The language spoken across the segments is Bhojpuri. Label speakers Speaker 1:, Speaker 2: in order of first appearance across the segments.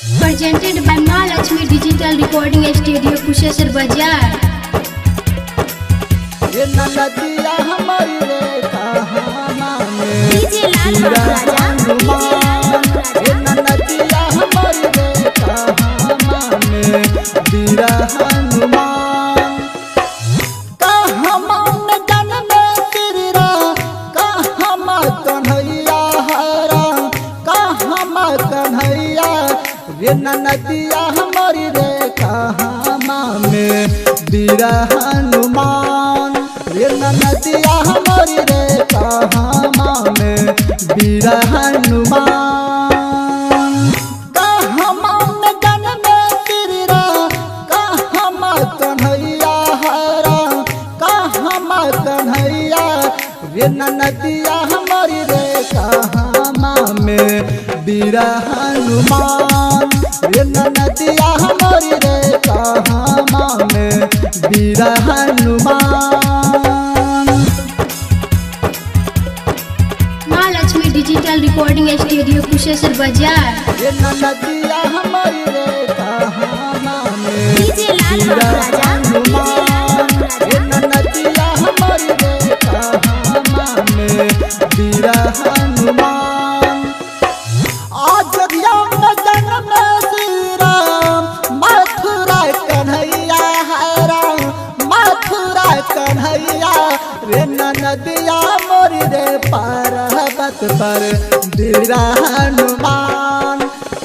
Speaker 1: Presented by Mahalakshmi Digital Recording Studio, Kushesar Bazaar.
Speaker 2: ये नदिया हमारी रे कहाँ में
Speaker 1: DJ लाल राजा,
Speaker 2: ये नदिया हमारी रे कहाँ में बीरा हनुमान कहाँ मान जन्म तेरी रा कहाँ मा कन्हैया हरा कहाँ मा कन्हैया ये नदिया हमारी रे कहाँ में बीरा हनुमान ये नदिया हमारी रे कहाँ में बीरा हनुमान कहाँ मान जन्म तेरी रा कहाँ मा कन्हैया हरा कहाँ मा कन्हैया ये नदिया हमारी रे कहाँ में बीरा हनुमान ये नदिया हमारी रे कहाँ में बीरा Hanuman
Speaker 1: Mahalakshmi Digital Recording Studio, Kushesar Bazaar.
Speaker 2: ये नदिया हमारी रे कहाँ में
Speaker 1: DJ लाल
Speaker 2: बीरा
Speaker 1: राजा,
Speaker 2: हनुमान ये नदिया हमारी रे कहाँ में बीरा हनुमान आज जन्म जन्म श्री राम मथुरा कन्हैया हरा मथुरा कन्हैया रे नदिया मोरी रे पर्वत पर बीरा हनुमान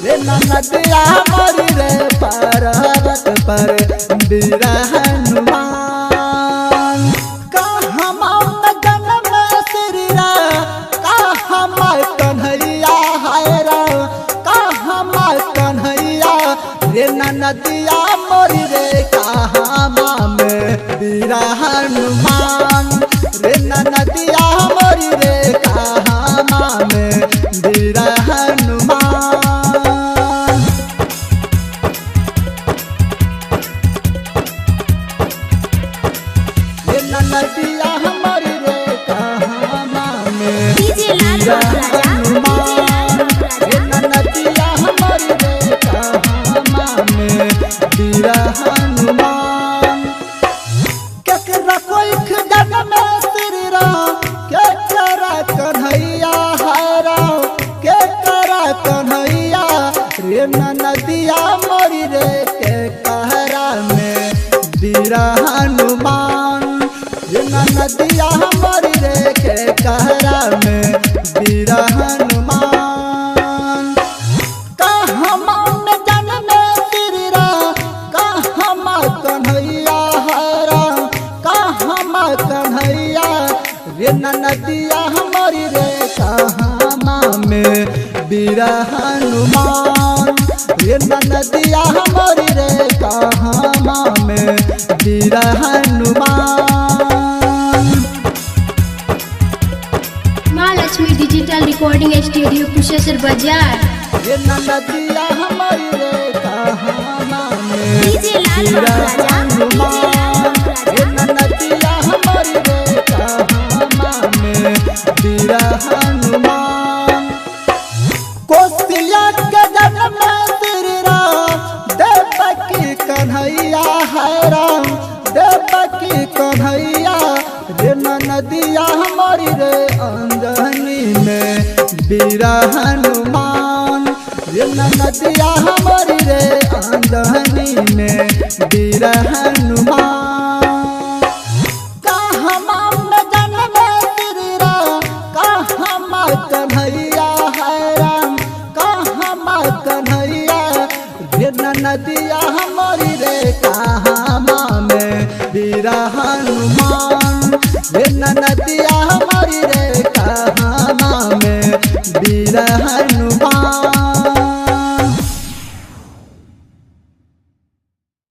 Speaker 2: रे नदिया मोरी रे पर्वत पर बीरा हनुमान कहाँ मान जन्म श्री राम कहाँ मा कन्हैया हरा कहाँ मा कन्हैया रे नदिया मोरी रे कहाँ में बीरा हनुमान रे नदिया मोरी रे कहाँ में बीरा हनुमान ये नदिया हमारी रे कहाँ में
Speaker 1: DJ लाल
Speaker 2: बीरा
Speaker 1: राजा,
Speaker 2: हनुमान ये नदिया हमारी रे कहाँ में बीरा हनुमान केकरा कोई जन्म में श्री राम केकरा कन्हैया हरा केकरा कन्हैया रे नदिया मोरी रे के कहरा में बीरा हनुमान ये नदिया हमारी रे के कहरा में बीरा हनुमान कहाँ मान जन्म श्री राम कहाँ मा कन्हैया हरा कहाँ मा कन्हैया रे नदिया हमारी रे कहाँ में बीरा हनुमान ये नदिया हमारी रे कहाँ में बीरा Hanuman
Speaker 1: Mahalakshmi Digital Recording Studio, Kushesar Bazaar.
Speaker 2: ये नदिया हमारी रे कहाँ में
Speaker 1: DJ लाल
Speaker 2: बीरा
Speaker 1: राजा,
Speaker 2: हनुमान ये नदिया हमारी रे कहाँ में बीरा हनुमान कौशल्या के जन्म श्री राम देवकी कन्हैया हरा देवकी कन्हैया रे नदिया हमारी रे अंजनी में बीरा हनुमान ये नदिया हमारी रे अंजनी में बीरा हनुमान कहाँ मान जन्म श्री राम कहाँ मा कन्हैया हरा कहाँ मा कन्हैया ये नदिया हमारी रे कहाँ में बीरा हनुमान ये नदिया हमारी रे कहाँ में बीरा हनुमान।